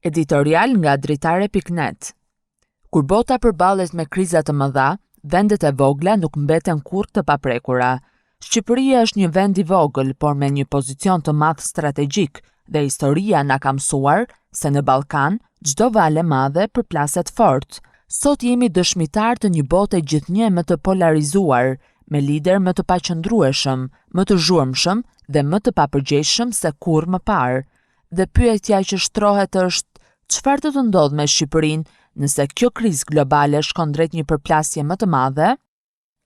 Editorial nga Dritare.net. Kur bota përballet me kriza të mëdha, vendet e vogla nuk mbeten kurrë të paprekura. Shqipëria është një vend i vogël, por me një pozicion të madh strategjik, dhe historia na ka mësuar se në Ballkan çdo valë e madhe përplaset fort. Sot jemi dëshmitar të një bote gjithnjë më të polarizuar, me lider më të paqëndrueshëm, më të zhurmshëm dhe më të papërgjegjshëm se kurrë më parë. Dhe pyetja që shtrohet është: çfarë do të ndodhë me Shqipërinë nëse kjo krizë globale shkon drejt një përplasje më të madhe?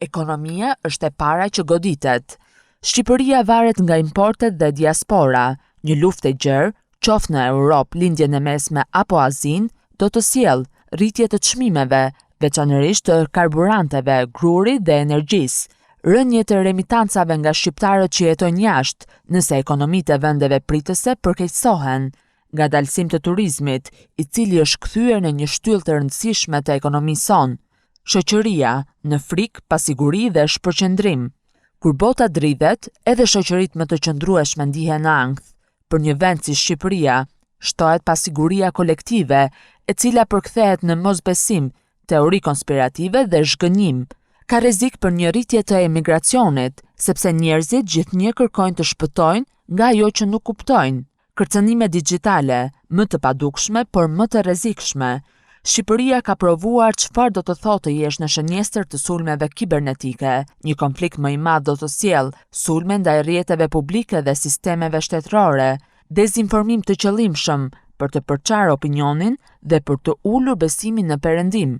Ekonomia është e para që goditet. Shqipëria varet nga importet dhe diaspora. Një luftë e gjerë, qoftë në Europë, lindjen e mesme apo Azinë, do të sjellë rritje të çmimeve, veçanërisht të karburanteve, grurit dhe energjisë, rënje të remitancave nga shqiptarët që jetojnë jashtë, nëse ekonomitë e vendeve pritëse përkeqësohen, ngadalësim të turizmit, i cili është kthyer në një shtyllë të rëndësishme të ekonomisë sonë, shoqëria në frikë, pasiguri dhe shpërqendrim. Kur bota dridhet, edhe shoqëritë më të qëndrueshme ndihen në ankth. Për një vend si Shqipëria, shtohet pasiguria kolektive, e cila përkthehet në mosbesim, teori konspirative dhe zhgënjim. Ka rrezik për një rritje të emigracionit, sepse njerëzit gjithnjë kërkojnë të shpëtojnë nga ajo që nuk kuptojnë. Kërcënime digjitale, më të padukshme, por më të rrezikshme. Shqipëria ka provuar çfarë do të thotë të jesh në shënjestër të sulmeve kibernetike. Një konflikt më i madh do të sjellë sulme ndaj rrjeteve publike dhe sistemeve shtetërore, dezinformim të qëllimshëm për të përçarë opinionin dhe për të ulur besimin në perëndim.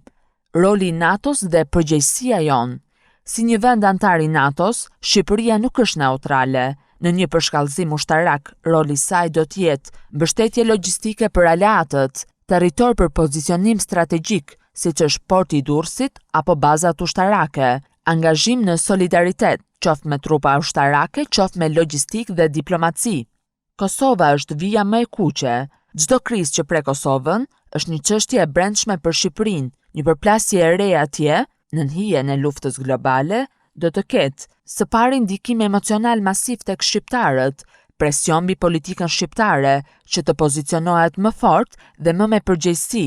Roli i NATO-s dhe përgjegjësia jonë. Si një vend antar i NATO-s, Shqipëria nuk është neutrale. Në një përshkallëzim ushtarak, roli i saj do të jetë mbështetje logjistike për aleatët, territor për pozicionim strategjik, siç është porti i Durrësit apo bazat ushtarake, angazhim në solidaritet, qoftë me trupa ushtarake, qoftë me logjistikë dhe diplomaci. Kosova është vija më e kuqe. Çdo krizë që prek Kosovën është një çështje e brendshme për Shqipërinë. Një përplasje e re atje, në hijen e luftës globale, do të ketë së pari ndikim emocional masiv tek shqiptarët, presion mbi politikën shqiptare që të pozicionohet më fort dhe më me përgjegjësi,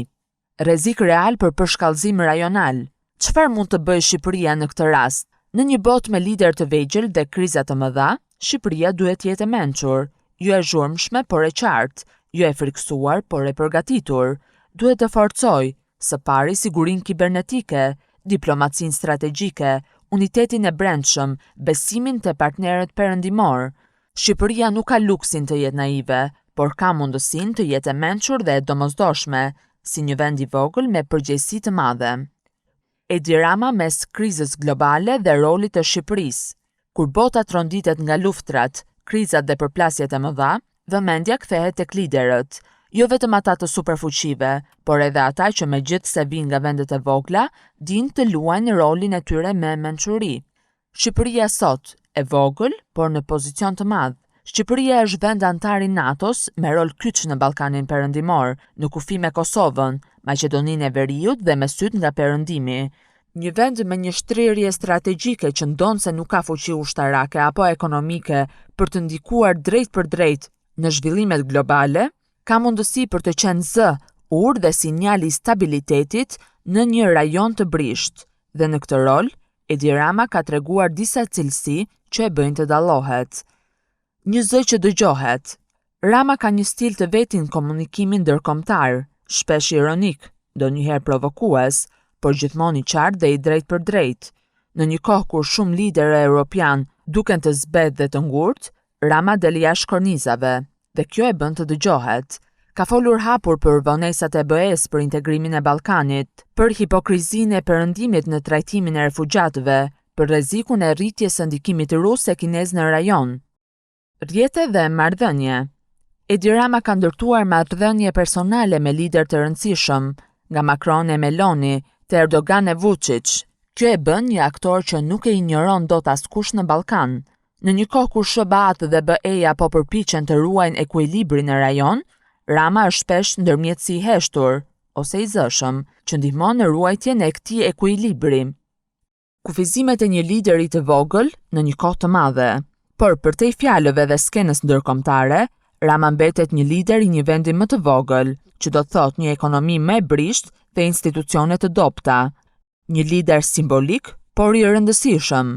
rrezik real për përshkallëzim rajonal. Çfarë mund të bëjë Shqipëria në këtë rast? Në një botë me lider të vegjël dhe kriza të mëdha, Shqipëria duhet të jetë e mençur, jo e zhurmshme por e qartë, jo e frikësuar por e përgatitur. Duhet të forcojë së pari sigurinë kibernetike, diplomacinë strategjike, unitetin e brendshëm, besimin te partnerët perëndimor. Shqipëria nuk ka luksin të jetë naive, por ka mundësinë të jetë e mençur dhe e domosdoshme, si një vend i vogël me përgjegjësi të madhe. Edi Rama mes krizës globale dhe rolit të Shqipërisë. Kur bota tronditet nga luftrat, krizat dhe përplasjet e mëdha, vëmendja kthehet tek liderët. Jo vetëm ata të superfuqive, por edhe ata që megjithse vijnë nga vendet e vogla, dinë të luajnë rolin e tyre me mençuri. Shqipëria sot, e vogël, por në pozicion të madh. Shqipëria është vend antar i NATO-s me rol kyç në Ballkanin Perëndimor, në kufi me Kosovën, Maqedoninë e Veriut dhe me syt nga perëndimi. Një vend me një shtrirje strategjike që ndon se nuk ka fuqi ushtarake apo ekonomike për të ndikuar drejt për drejt në zhvillimet globale, ka mundësi për të qenë zë, ur dhe sinjali i stabilitetit në një rajon të brisht. Dhe në këtë rol, Edi Rama ka treguar disa cilësi që e bëjnë të dallohet. Një zë që dëgjohet. Rama ka një stil të vetin komunikimin ndërkombëtar, shpesh ironik, ndonjëherë provokues, por gjithmonë i qartë dhe i drejt për drejt. Në një kohë kur shumë liderë europian duken të zbedh dhe të ngurtë, Rama del jashtë kornizave, dhe kjo e bën të dëgjohet. Ka folur hapur për vonesat e BE-s për integrimin e Ballkanit, për hipokrizinë e perëndimit në trajtimin e refugjatëve, për rrezikun e rritjes së ndikimit rus e kinez në rajon. Rrjete dhe marrëdhënie. Edi Rama ka ndërtuar marrëdhënie personale me lider të rëndësishëm, nga Macron e Meloni te Erdogan e Vučić. Kjo e bën një aktor që nuk e injoron dot askush në Ballkan. Në një kohë kur SBA-t dhe BE-ja po përpiqen të ruajnë ekuilibrin në rajon, Rama është shpesh ndërmjetësi i heshtur ose i zëshëm, që ndihmon në ruajtjen e këtij ekuilibri. Kufizimet e një lideri të vogël në një kohë të madhe. Por përtej fjalëve dhe skenës ndërkombëtare, Rama mbetet një lider i një vendi më të vogël, që do të thotë një ekonomi më e brisht dhe institucione të dobta. Një lider simbolik, por i rëndësishëm.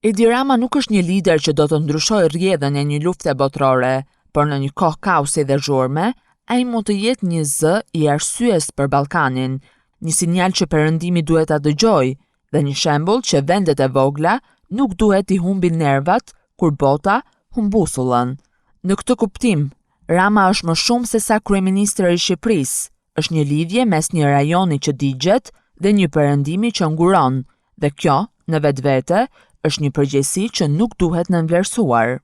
Edi Rama nuk është një lider që do të ndryshojë rrjedhën e një lufte botërore, por në një kohë kaosi dhe zhurme, ai mund të jetë një zë i arsyes për Ballkanin, një sinjal që Perëndimi duhet ta dëgjojë dhe një shembull që vendet e vogla nuk duhet i humbin nervat kur bota humb busullën. Në këtë kuptim, Rama është më shumë se sa kryeministri i Shqipërisë, është një lidhje mes një rajoni që digjet dhe një perëndimi që nguron, dhe kjo, në vetvete, është një përgjegjësi që nuk duhet nënvlerësuar.